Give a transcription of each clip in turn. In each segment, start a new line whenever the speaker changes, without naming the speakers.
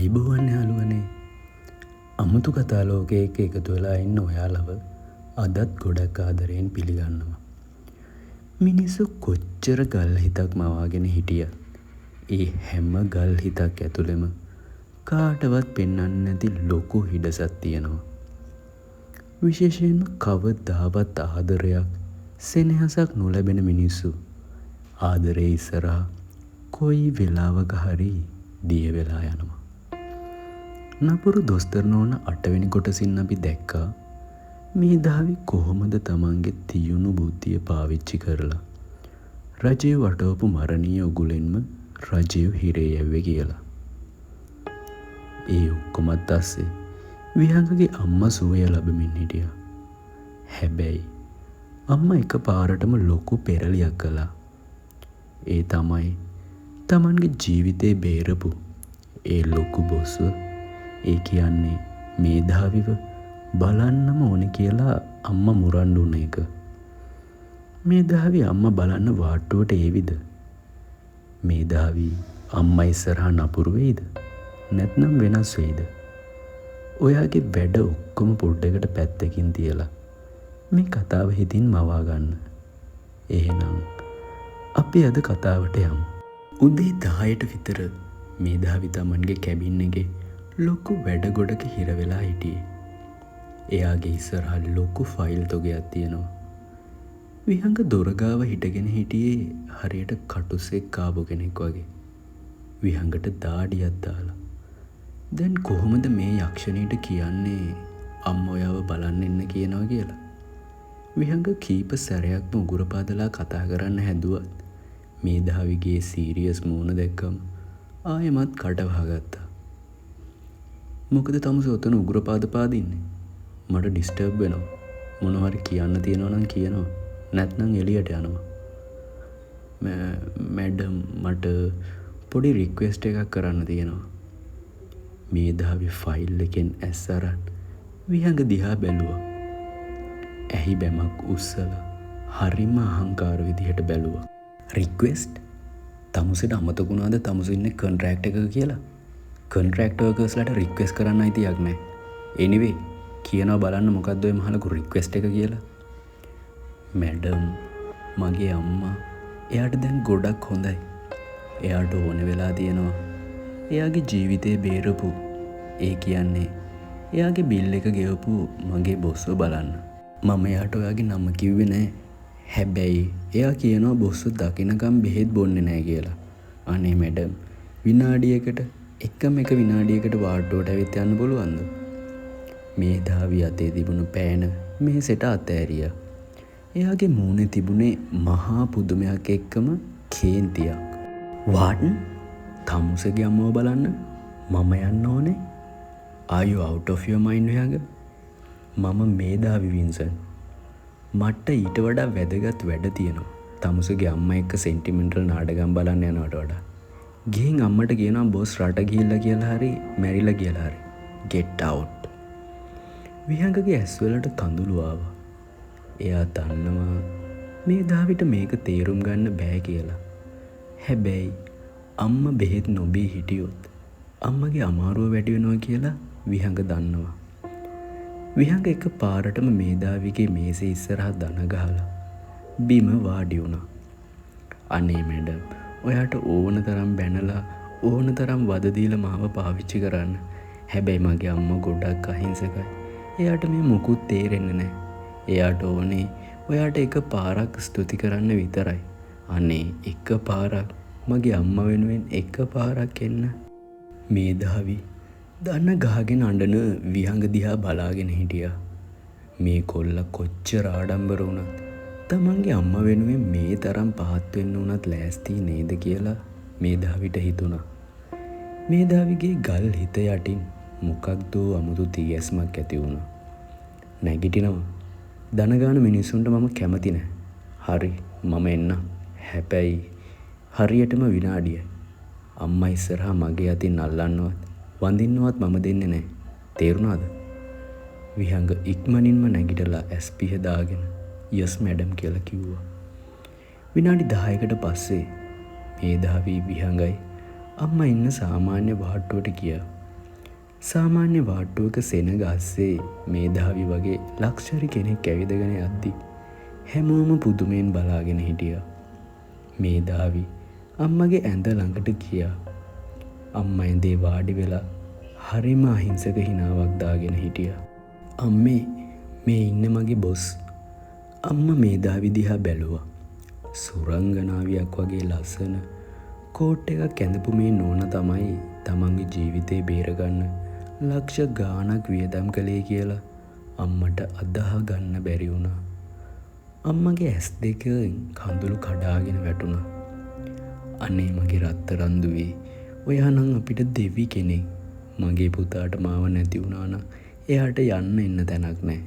අයිබෝවන් යාළුවනේ අමුතු කතා ලෝකයක එකතු වෙලා ඉන්න ඔයාලව අදත් ගොඩක් ආදරයෙන් පිළිගන්නවා. මිනිස්සු කොච්චර ගල් හිතක් මවාගෙන හිටිය ඒ හැම ගල් හිතක් ඇතුළෙම කාටවත් පෙන්වන්න නැති ලොකු හිඩසක් තියෙනවා. විශේෂයෙන්ම කවදාවත් ආදරයක් සෙනෙහසක් නොලැබෙන මිනිස්සු ආදරේ ඉස්සරහා කොයි වෙලාවක හරි දිය වෙලා යනවා. නපුරු දොස්තර නෝන 8 වෙනි කොටසින් අපි දැක්කා මේධාවි කොහොමද තමන්ගේ තියුණු බුද්ධිය පාවිච්චි කරලා රජය වටවපු මරණීය උගුලෙන්ම රජය හිරේ යැව්වේ කියලා. ඒ ඔක්කොමත් අස්සේ විහංගගේ අම්මා සුවය ලබමින් හිටියා. හැබැයි අම්මා එක පාරටම ලොකු පෙරලියක් කළා. ඒ තමයි තමන්ගේ ජීවිතේ බේරපු ඒ ලොකු බොස්ව ඒ කියන්නේ මේධාවිව බලන්නම ඕනේ කියලා අම්මා මුරණ්ඩු වුණ එක. මේධාවි අම්මා බලන්න වාට්ටුවට ඒවිද? මේධාවි අම්මා ඉස්සරහා නපුරු වෙයිද? නැත්නම් වෙනස් වෙයිද? ඔයාගේ වැඩ ඔක්කොම පොඩ්ඩකට පැත්තකින් තියලා මේ කතාව හිතින් මවා ගන්න. එහෙනම් අපි අද කතාවට යමු. උදේ 10ට විතර මේධාවි තමන්ගේ කැබින් එකේ ලොකු වැඩ ගොඩක හිර වෙලා හිටියේ. එයාගේ ඉස්සරහා ලොකු ෆයිල් තොගයක් තියෙනවා. විහංග දොර ගාව හිටගෙන හිටියේ හරියට කටුසෙක් කාපු කෙනෙක් වගේ. විහංගට දාඩියක් දාලා. දැන් කොහොමද මේ යක්ෂණීට කියන්නේ අම්මා ඔයාව බලන්න එන්න කියනවා කියලා? විහංග කීප සැරයක්ම උගුර පාදලා කතා කරන්න හැදුවත් මේධාවිගේ සීරියස් මූණ දැක්කම ආයෙමත් කට වහගත්තා. මොකද තමුසේ ඔතන උගුර පාදින්නේ? මට ඩිස්ටර්බ් වෙනවා. මොනවා හරි කියන්න තියෙනවා නම් කියනවා. නැත්නම් එළියට යනවා. මැඩම් මට පොඩි රික්වෙස්ට් එකක් කරන්න තියෙනවා. මේධාවි ෆයිල් එකෙන් ඇස් අරන් විහංග දිහා බැලුවා. ඇහි බැමක් උස්සලා හරිම අහංකාර විදිහට බැලුවා. රික්වෙස්ට්? තමුසෙට අමතක වුණාද තමුසේ ඉන්නේ කොන්ට්‍රැක්ට් එකක කියලා? කොන්ට්‍රැක්ට් වර්කර්ස්ලාට රික්වෙස්ට් කරන්න අයිතියක් නැහැ. එනිවේ කියනවා බලන්න මොකද්ද ඔය මහලු රික්වෙස්ට් එක කියලා. මැඩම් මගේ අම්මා එයාට දැන් ගොඩක් හොඳයි. එයාට ඕන වෙලා තියෙනවා එයාගේ ජීවිතේ බේරපු ඒ කියන්නේ එයාගේ බිල් එක ගෙවපු මගේ බොස්ව බලන්න. මම එයාට ඔයාගේ නම කිව්වේ නැහැ. හැබැයි එයා කියනවා බොස්ව දකින්නකම් බෙහෙත් බොන්නේ නැහැ කියලා. අනේ මැඩම් විනාඩියකට එකම එක විනාඩියකට වාට්ටුවට ඇවිත් යන්න පුළුවන්ද? මේධාවි අතේ තිබුණු පෑන මේසෙට අතෑරියා. එයාගේ මූණේ තිබුණේ මහා පුදුමයක් එක්කම කේන්තියක්. "What? තමුසේගේ අම්මව බලන්න මම යන්න ඕනේ? Are you out of your mind විහංග? මම මේධාවි වින්සන්. මට ඊට වඩා වැදගත් වැඩ තියෙනවා. තමුසේගේ අම්මා එක්ක සෙන්ටිමෙන්ටල් නාටකම් බලන්න යනවට වඩා. ගිහින් අම්මට කියනවා බොස් රට ගිහිල්ලා කියලා හරි මැරිලා කියලා හරි. Get out." විහංගගේ ඇස්වලට කඳුළු ආවා. එයා දන්නවා මේධාවිට මේක තේරුම් ගන්න බෑ කියලා. හැබැයි අම්මා බෙහෙත් නොබී හිටියොත් අම්මගේ අමාරුව වැඩි වෙනවා කියලා විහංග දන්නවා. විහංග එක පාරටම මේධාවිගේ මේසේ ඉස්සරහා දන ගහලා බිම වාඩි වුණා. "අනේ මැඩම් ඔයාට ඕන තරම් බැනලා ඕන තරම් වද දීලා මාව පාවිච්චි කරන්න. හැබැයි මගේ අම්මා ගොඩක් අහිංසකයි. එයාට මේ මුකුත් තේරෙන්නේ නැහැ. එයාට ඕනේ ඔයාට එක පාරක් ස්තුති කරන්න විතරයි. අනේ එක පාරක් මගේ අම්මා වෙනුවෙන් එක පාරක් එන්න." මේධාවි දන ගහගෙන අඬන විහංග දිහා බලාගෙන හිටියා. මේ කොල්ල කොච්චර ආඩම්බර වුණත් තමන්ගේ අම්මා වෙනුවෙන් මේ තරම් පහත් වෙන්න උනත් ලෑස්ති නේද කියලා මේධාවිට හිතුණා. මේධාවිගේ ගල් හිත යටින් මොකක්ද අමුතු තියැස්මක් ඇති වුණා. "නැගිටිනවා. දනගාන මිනිස්සුන්ට මම කැමති නැහැ. හරි මම එන්න. හැබැයි හරියටම විනාඩිය. අම්මා ඉස්සරහා මගේ අතින් අල්ලන්නවත් වඳින්නවත් මම දෙන්නේ නැහැ. තේරුණාද?" විහංග ඉක්මනින්ම නැගිටලා ඇස් පිහදාගෙන "යස් මැඩම්" කියලා කිව්වා. විනාඩි 10කට පස්සේ මේධාවි විහංගයි අම්මා ඉන්න සාමාන්‍ය වාට්ටුවට ගියා. සාමාන්‍ය වාට්ටුවක සෙනග අස්සේ මේධාවි වගේ ලක්ෂරි කෙනෙක් ඇවිදගෙන යද්දි හැමෝම පුදුමයෙන් බලාගෙන හිටියා. මේධාවි අම්මගේ ඇඳ ළඟට ගියා. අම්මා ඇඳේ වාඩි වෙලා හරිම අහිංසක හිනාවක් දාගෙන හිටියා. අම්මේ, මේ ඉන්න මගේ බොස්. අම්මා මේධාවි දිහා බැලුවා. සුරංගනාවියක් වගේ ලස්සන කෝට් එකක් ඇඳපු මේ නෝනා තමයි තමන්ගේ ජීවිතේ බේරගන්න ලක්ෂ ගාණක් වියදම් කළේ කියලා අම්මට අදහ ගන්න බැරි වුණා. අම්මගේ ඇස් දෙකෙන් කඳුළු කඩාගෙන වැටුණා. අනේ මගේ රත්තරන් දුවේ, ඔයා නම් අපිට දෙවි කෙනෙක්. මගේ පුතාට මාව නැති වුණා නම් එයාට යන්න එන්න තැනක් නැහැ.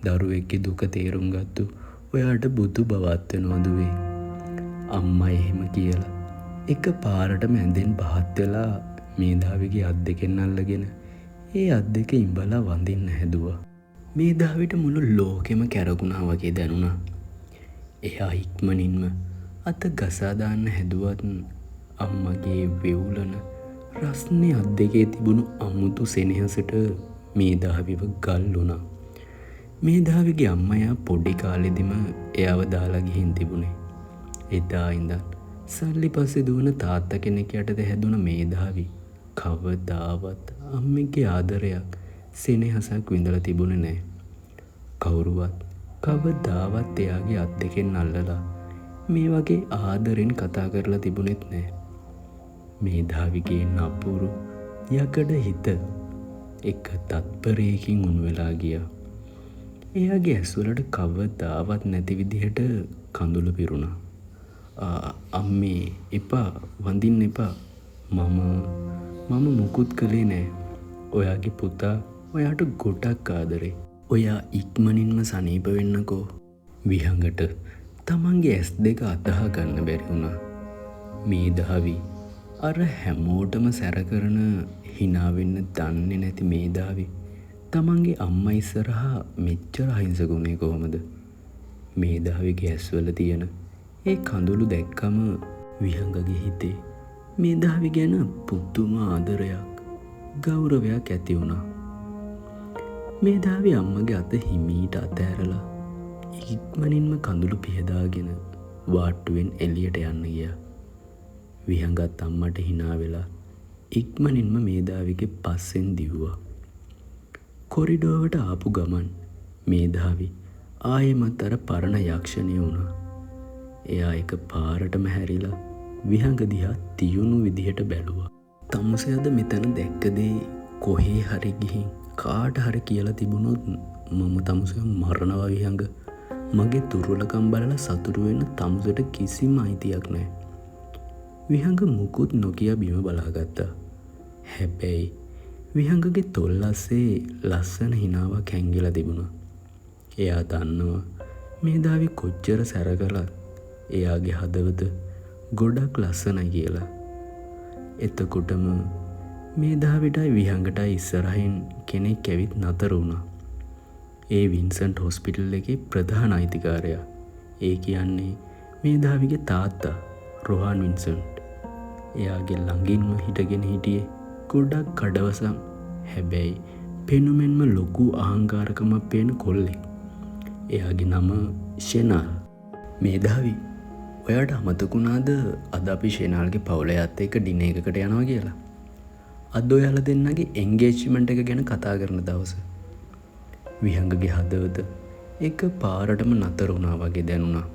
දරුවෙක්ගේ දුක තේරුම් ගත්තු ඔයාට බුදු බවත් වෙනවා දුවේ. අම්මා එහෙම කියලා එක පාරටම ඇඳෙන් පහත් වෙලා මේධාවිගේ අත් දෙකෙන් අල්ලගෙන ඒ අත් දෙක ඉඹලා වඳින්න හැදුවා. මේධාවිට මුළු ලෝකෙම කැරකුණා වගේ දැනුණා. එයා ඉක්මනින්ම අත ගසා දාන්න හැදුවත් අම්මගේ වෙවුලන රස්නේ අත් දෙකේ තිබුණු අමුතු සෙනෙහසට මේධාවිව ගල් වුණා. මේධාවිගේ අම්මයා පොඩි කාලෙදිම එයාව දාලා ගිහින් තිබුණේ. එදා ඉඳන් සල්ලි පස්සේ දුවන තාත්තා කෙනෙක් යටද හැදුන මේධාවි කවදාවත් අම්මගේ ආදරයක් සෙනෙහසක් විඳලා තිබුණේ නැහැ. කවුරුවත් කවදාවත් එයාගේ අත් දෙකෙන් අල්ලලා මේ වගේ ආදරෙන් කතා කරලා තිබුණෙත් නැහැ. මේධාවිගේ නපුරු යකඩ හිත එක තත්පරයකින් උණු වෙලා ගියා. එයාගේ ඇස්වලට කවදාවත් නැති විදිහට කඳුළු පිරුණා. අම්මේ එපා, වඳින්න එපා. මම මුකුත් කළේ නෑ. ඔයාගේ පුතා ඔයාට ගොඩක් ආදරේ. ඔයා ඉක්මනින්ම සනීප වෙන්නකෝ. විහඟට තමන්ගේ ඇස් දෙක අතහ ගන්න බැරි වුණා. මේධාවි අර හැමෝටම සැර කරන hina වෙන්න දන්නේ නැති මේධාවි තමන්ගේ අම්මා ඉස්සරහා මෙච්චර අහිංසකුනේ කොහොමද? මේධාවිගේ ඇස්වල තියෙන ඒ කඳුළු දැක්කම විහඟගේ හිතේ මේධාවි ගැන පුදුම ආදරයක්, ගෞරවයක් ඇති වුණා. මේධාවි අම්මගේ අත හිමීට අතෑරලා ඉක්මනින්ම කඳුළු පිහදාගෙන වාට්ටුවෙන් එළියට යන්න ගියා. විහඟත් අම්මට hina වෙලා ඉක්මනින්ම මේධාවිගේ පස්සෙන් දිව්වා. කොරිඩෝවට ආපු ගමන් මේධාවි ආයෙමත් අර පරණ යක්ෂණිය වුණා. එයා එක පාරටම හැරිලා විහඟ දිහා තියුණු විදිහට බැලුවා. තමුසෙද මෙතන දැක්කදේ කොහේ හරි ගිහින් කාට හරි කියලා තිබුණොත් මම තමුසෙව මරනවා විහඟ. මගේ තුරුලකම් බලලා සතුටු වෙන්න තමුසෙට කිසිම අයිතියක් නැහැ. විහඟ මුකුත් නොකිය බිම බලාගත්තා. හැබැයි විහඟගේ තොල් අස්සේ ලස්සන හිනාවක් හැංගිලා තිබුණා. එයා දන්නවා මේධාවි කොච්චර සැර කළත් එයාගේ හදවත ගොඩක් ලස්සනයි කියලා. එතකොටම මේධාවිටයි විහඟටයි ඉස්සරහින් කෙනෙක් ඇවිත් නතර වුණා. ඒ වින්සන්ට් හොස්පිටල් එකේ ප්‍රධාන අයිතිකාරයා. ඒ කියන්නේ මේධාවිගේ තාත්තා රොහාන් වින්සන්ට්. එයාගේ ළඟින්ම හිටගෙන හිටියේ ගොඩක් කඩවසම් හැබැයි පෙනුමෙන්ම ලොකු අහංකාරකමක් පේන කොල්ලෙක්. එයාගේ නම ෂෙනාල්. මේධාවි, ඔයාට අමතකුණාද අද අපි ෂෙනාල්ගේ පවුලයත් එක්ක ඩිනර් එකකට යනවා කියලා? අද ඔයාලා දෙන්නගේ එන්ගේජ්මන්ට් එක ගැන කතා කරන දවස. විහඟගේ හදවත එක පාරටම නතර වුණා වගේ දැනුණා.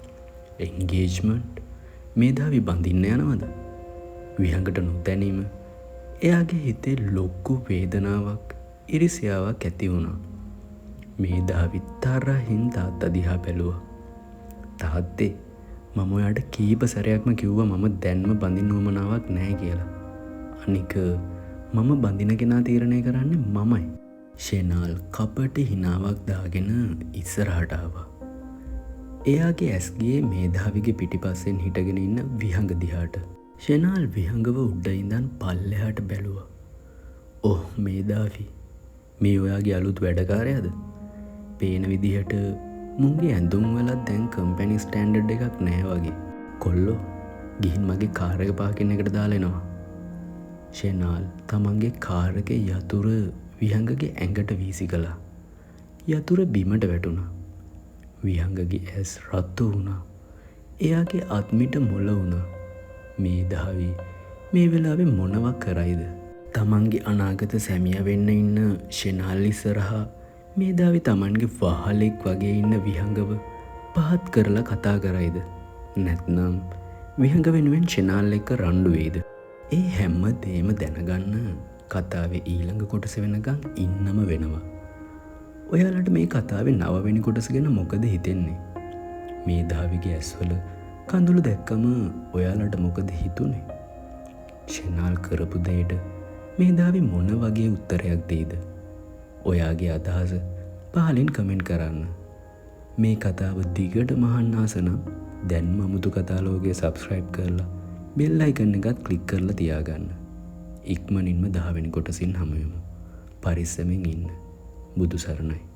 එන්ගේජ්මන්ට්? මේධාවි බඳින්න යනවද? විහඟට නොදැනීම එයාගේ හිතේ ලොකු වේදනාවක්, ඉරිසියාවක් ඇති වුණා. මේධාවි තරහින් තාත්තා දිහා බැලුවා. තාත්තේ, මම ඔයාට කීප සැරයක්ම කිව්වා මම දැන්ම බඳින්න උවමනාවක් නැහැ කියලා. අනික මම බඳින කෙනා තීරණය කරන්නේ මමයි. ෂෙනාල් කපටි හිනාවක් දාගෙන ඉස්සරහට ආවා. එයාගේ ඇස් ගියේ මේධාවිගේ පිටිපස්සෙන් හිටගෙන ඉන්න විහඟ දිහාට. ෂෙනාල් විහඟව උඩ ඉඳන් පල්ලෙහාට බැලුවා. "ඔහ් මේධාවි, මේ ඔයාගේ අලුත් වැඩකාරයාද? පේන විදිහට මුන්ගේ ඇඳුම් වලත් දැන් කම්පැනි ස්ටෑන්ඩඩ් එකක් නැහැ වගේ. කොල්ලෝ, ගිහින් මගේ කාර් එක පාකින් එකට දාලා එනවා." ෂෙනාල් තමන්ගේ කාර් එකේ යතුර විහංගගේ ඇඟට වීසි කළා. යතුර බිමට වැටුණා. විහංගගේ ඇස් රත්තු වුණා. එයාගේ අත්මිට මොළ වුණා. මේධාවි මේ වෙලාවේ මොනවා කරයිද? තමන්ගේ අනාගත සැමියා වෙන්න ඉන්න ෂෙනාල් ඉස්සරහා මේධාවි තමන්ගේ වහලෙක් වගේ ඉන්න විහංගව පහත් කරලා කතා කරයිද? නැත්නම් විහංග වෙනුවෙන් ෂෙනාල් එක්ක රණ්ඩු වෙයිද? ඒ හැම දේම දැනගන්න කතාවේ ඊළඟ කොටස වෙනකන් ඉන්නම වෙනවා. ඔයාලට මේ කතාවේ 9 වෙනි කොටස ගැන මොකද හිතෙන්නේ? මේධාවිගේ ඇස්වල කඳුළු දැක්කම ඔයාලට මොකද හිතුනේ? ෂෙනාල් කරපු දෙයට මේධාවි මොන වගේ උත්තරයක් දෙයිද? ඔයාගේ අදහස පහලින් කමෙන්ට් කරන්න. මේ කතාව දිගට මහන්න ආස නම් දැන්ම අමුතු කතාලෝකය සබ්ස්ක්‍රයිබ් කරලා බෙල් අයිකන් එකත් ක්ලික් කරලා තියාගන්න. ඉක්මනින්ම 10 වෙනි කොටසින් හමු වෙමු. පරිස්සමෙන් ඉන්න. බුදු සරණයි.